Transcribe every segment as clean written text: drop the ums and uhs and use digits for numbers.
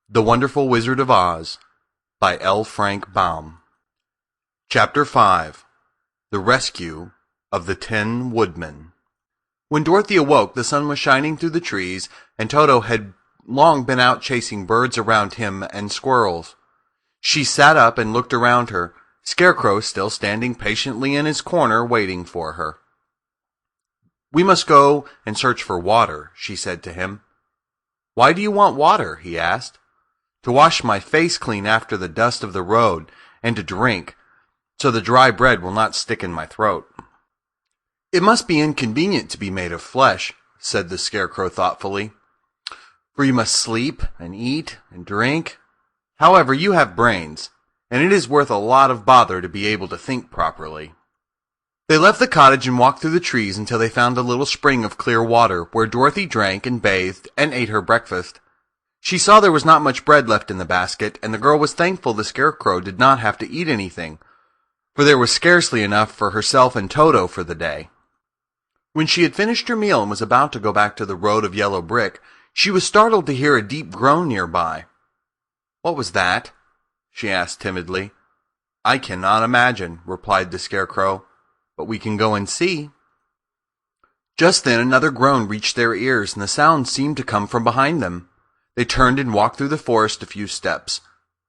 The Wonderful Wizard of Oz by L. Frank Baum. Chapter 5. The Rescue of the 10 Woodmen. When Dorothy awoke, the sun was shining through the trees, and Toto had long been out chasing birds around him and squirrels. She sat up and looked around her, Scarecrow still standing patiently in his corner waiting for her. "We must go and search for water," she said to him. "Why do you want water?" he asked. "To wash my face clean after the dust of the road, and to drink, so the dry bread will not stick in my throat." "It must be inconvenient to be made of flesh," said the Scarecrow thoughtfully, "for you must sleep and eat and drink. However, you have brains, and it is worth a lot of bother to be able to think properly." They left the cottage and walked through the trees until they found a little spring of clear water, where Dorothy drank and bathed and ate her breakfast. She saw there was not much bread left in the basket, and the girl was thankful the Scarecrow did not have to eat anything, for there was scarcely enough for herself and Toto for the day. When she had finished her meal and was about to go back to the road of yellow brick, she was startled to hear a deep groan nearby. "What was that?" she asked timidly. "I cannot imagine," replied the Scarecrow, "but we can go and see." Just then another groan reached their ears, and the sound seemed to come from behind them. They turned and walked through the forest a few steps,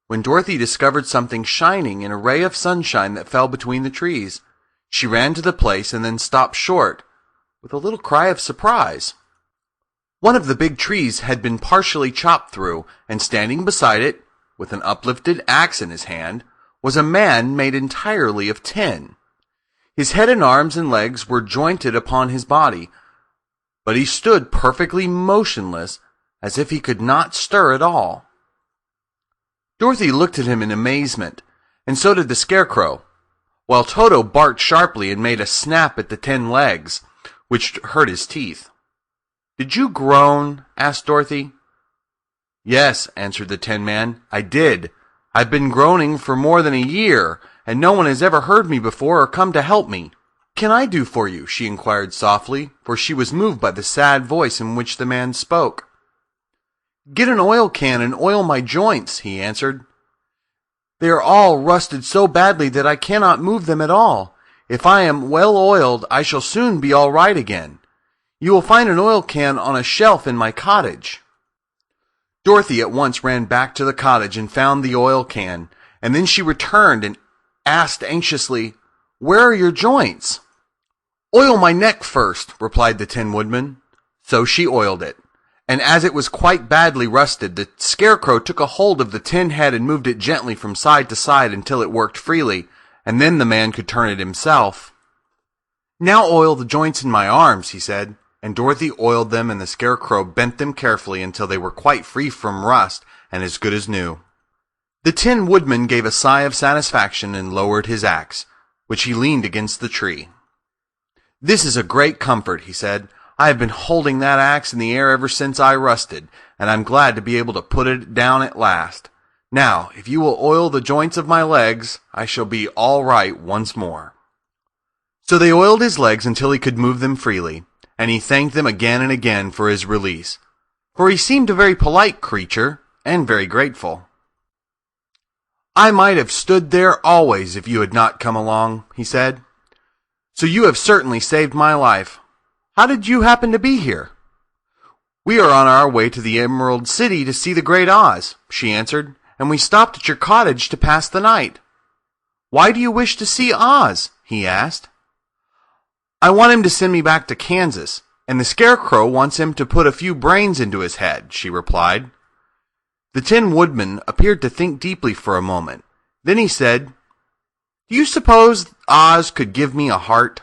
when Dorothy discovered something shining in a ray of sunshine that fell between the trees. She ran to the place and then stopped short, with a little cry of surprise. One of the big trees had been partially chopped through, and standing beside it, with an uplifted axe in his hand, was a man made entirely of tin. His head and arms and legs were jointed upon his body, but he stood perfectly motionless, as if he could not stir at all. Dorothy looked at him in amazement, and so did the Scarecrow, while Toto barked sharply and made a snap at the 10 legs, which hurt his teeth. "Did you groan?" asked Dorothy. "Yes," answered the Tin Man, "I did. I've been groaning for more than a year, and no one has ever heard me before or come to help me." "Can I do for you?" she inquired softly, for she was moved by the sad voice in which the man spoke. "Get an oil can and oil my joints," he answered. "They are all rusted so badly that I cannot move them at all. If I am well oiled, I shall soon be all right again. You will find an oil can on a shelf in my cottage." Dorothy at once ran back to the cottage and found the oil can, and then she returned and asked anxiously, "Where are your joints?" "Oil my neck first," replied the Tin Woodman. So she oiled it, and as it was quite badly rusted, the Scarecrow took a hold of the tin head and moved it gently from side to side until it worked freely, and then the man could turn it himself. "Now oil the joints in my arms," he said, and Dorothy oiled them, and the Scarecrow bent them carefully until they were quite free from rust and as good as new. The Tin Woodman gave a sigh of satisfaction and lowered his axe, which he leaned against the tree. "This is a great comfort," he said. "I have been holding that axe in the air ever since I rusted, and I'm glad to be able to put it down at last. Now, if you will oil the joints of my legs, I shall be all right once more." So they oiled his legs until he could move them freely, and he thanked them again and again for his release, for he seemed a very polite creature and very grateful. "I might have stood there always if you had not come along," he said. "So you have certainly saved my life. How did you happen to be here?" "We are on our way to the Emerald City to see the Great Oz," she answered, "and we stopped at your cottage to pass the night." "Why do you wish to see Oz?" he asked. "I want him to send me back to Kansas, and the Scarecrow wants him to put a few brains into his head," she replied. The Tin Woodman appeared to think deeply for a moment. Then he said, "Do you suppose Oz could give me a heart?"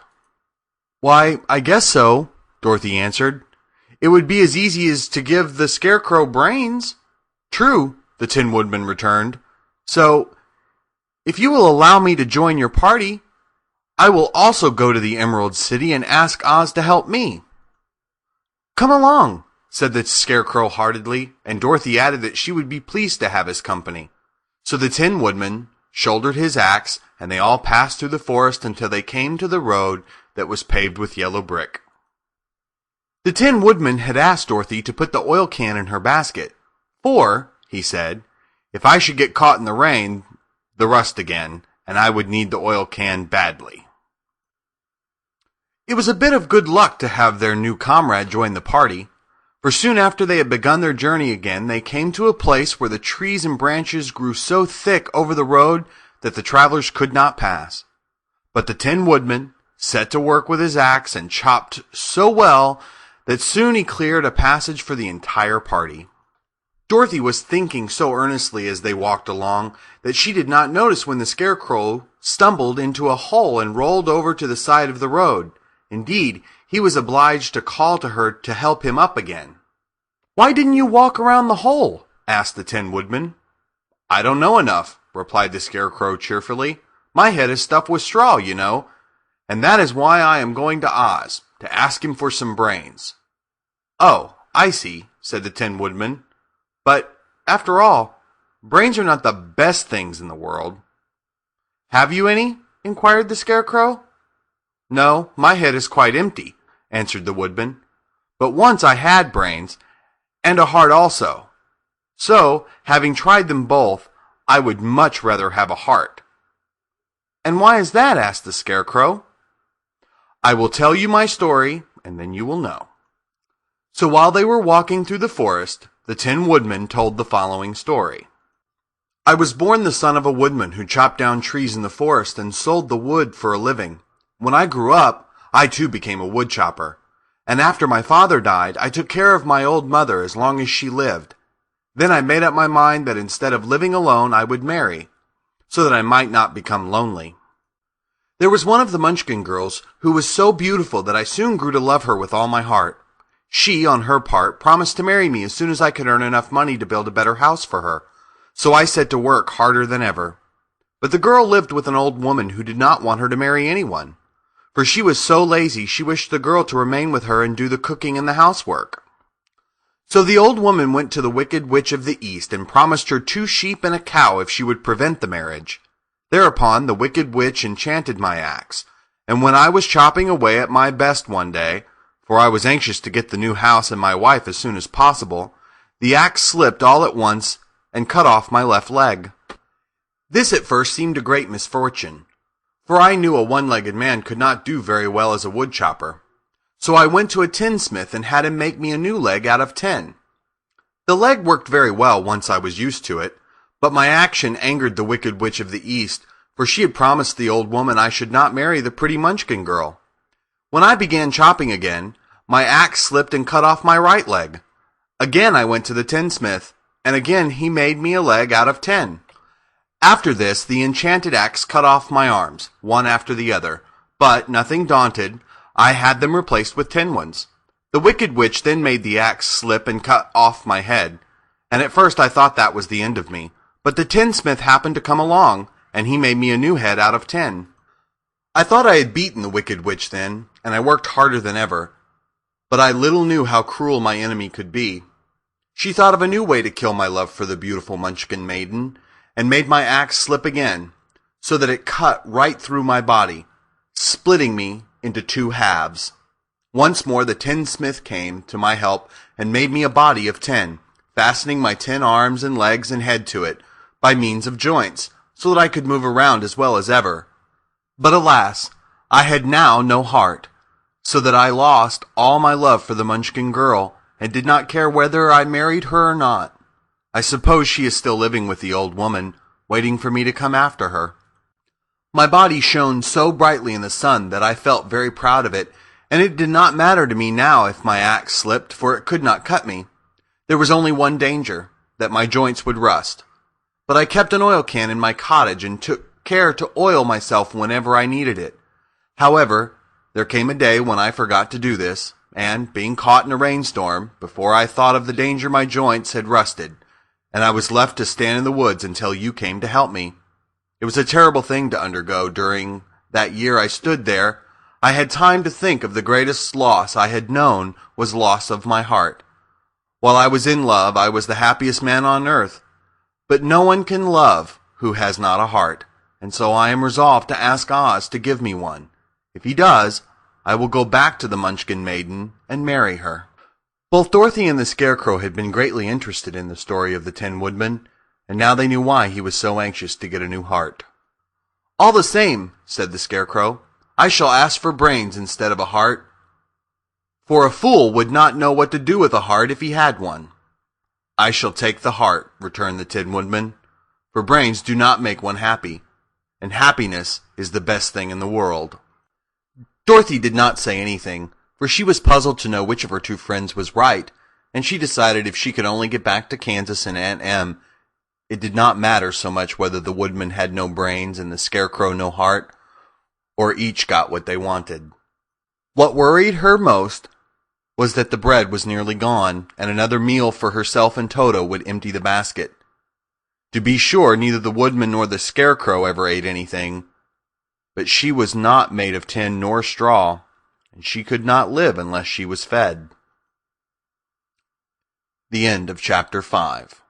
"Why, I guess so," Dorothy answered. "It would be as easy as to give the Scarecrow brains." "True," the Tin Woodman returned. "So, if you will allow me to join your party, I will also go to the Emerald City and ask Oz to help me." "Come along," said the Scarecrow heartedly, and Dorothy added that she would be pleased to have his company. So the Tin Woodman shouldered his axe, and they all passed through the forest until they came to the road that was paved with yellow brick. The Tin Woodman had asked Dorothy to put the oil can in her basket, for, he said. "If I should get caught in the rain, the rust again, and I would need the oil can badly." It was a bit of good luck to have their new comrade join the party, for soon after they had begun their journey again, they came to a place where the trees and branches grew so thick over the road that the travelers could not pass. But the Tin Woodman set to work with his axe and chopped so well that soon he cleared a passage for the entire party. Dorothy was thinking so earnestly as they walked along that she did not notice when the Scarecrow stumbled into a hole and rolled over to the side of the road. Indeed, he was obliged to call to her to help him up again. "Why didn't you walk around the hole?" asked the Tin Woodman. "I don't know enough," replied the Scarecrow cheerfully. "My head is stuffed with straw, you know, and that is why I am going to Oz, to ask him for some brains." "Oh, I see," said the Tin Woodman. "But, after all, brains are not the best things in the world." "Have you any?" inquired the Scarecrow. "No, my head is quite empty," answered the Woodman. "But once I had brains, and a heart also. So, having tried them both, I would much rather have a heart." "And why is that?" asked the Scarecrow. "I will tell you my story, and then you will know." So while they were walking through the forest, the Tin Woodman told the following story. "I was born the son of a woodman who chopped down trees in the forest and sold the wood for a living. When I grew up, I too became a wood chopper, and after my father died, I took care of my old mother as long as she lived. Then I made up my mind that instead of living alone, I would marry, so that I might not become lonely. There was one of the Munchkin girls who was so beautiful that I soon grew to love her with all my heart. She, on her part, promised to marry me as soon as I could earn enough money to build a better house for her, so I set to work harder than ever. But the girl lived with an old woman who did not want her to marry anyone, for she was so lazy she wished the girl to remain with her and do the cooking and the housework. So the old woman went to the Wicked Witch of the East and promised her 2 sheep and a cow if she would prevent the marriage. Thereupon the Wicked Witch enchanted my axe, and when I was chopping away at my best one day, for I was anxious to get the new house and my wife as soon as possible, the axe slipped all at once and cut off my left leg. This at first seemed a great misfortune, for I knew a one-legged man could not do very well as a wood chopper. So I went to a tinsmith and had him make me a new leg out of tin. The leg worked very well once I was used to it, but my action angered the Wicked Witch of the East, for she had promised the old woman I should not marry the pretty Munchkin girl. When I began chopping again, my axe slipped and cut off my right leg. Again I went to the tinsmith, and again he made me a leg out of tin. After this, the enchanted axe cut off my arms, one after the other, but, nothing daunted, I had them replaced with tin ones. The Wicked Witch then made the axe slip and cut off my head, and at first I thought that was the end of me, but the tinsmith happened to come along, and he made me a new head out of tin. I thought I had beaten the Wicked Witch then, and I worked harder than ever, but I little knew how cruel my enemy could be. She thought of a new way to kill my love for the beautiful Munchkin maiden, and made my axe slip again, so that it cut right through my body, splitting me into 2 halves. Once more the tinsmith came to my help and made me a body of tin, fastening my tin arms and legs and head to it by means of joints, so that I could move around as well as ever. But alas, I had now no heart, so that I lost all my love for the Munchkin girl, and did not care whether I married her or not. I suppose she is still living with the old woman, waiting for me to come after her. My body shone so brightly in the sun that I felt very proud of it, and it did not matter to me now if my axe slipped, for it could not cut me. There was only one danger, that my joints would rust. But I kept an oil can in my cottage and took care to oil myself whenever I needed it. However, there came a day when I forgot to do this, and, being caught in a rainstorm, before I thought of the danger my joints had rusted, and I was left to stand in the woods until you came to help me. It was a terrible thing to undergo. During that year I stood there, I had time to think of the greatest loss I had known was loss of my heart. While I was in love, I was the happiest man on earth. But no one can love who has not a heart, and so I am resolved to ask Oz to give me one. If he does, I will go back to the Munchkin maiden and marry her. Both Dorothy and the Scarecrow had been greatly interested in the story of the Tin Woodman, and now they knew why he was so anxious to get a new heart. "All the same," said the Scarecrow, "I shall ask for brains instead of a heart, for a fool would not know what to do with a heart if he had one." "I shall take the heart," returned the Tin Woodman, "for brains do not make one happy, and happiness is the best thing in the world." Dorothy did not say anything, for she was puzzled to know which of her two friends was right, and she decided if she could only get back to Kansas and Aunt Em, it did not matter so much whether the Woodman had no brains and the Scarecrow no heart, or each got what they wanted. What worried her most was that the bread was nearly gone, and another meal for herself and Toto would empty the basket. To be sure, neither the Woodman nor the Scarecrow ever ate anything, but she was not made of tin nor straw, and she could not live unless she was fed. The end of chapter 5.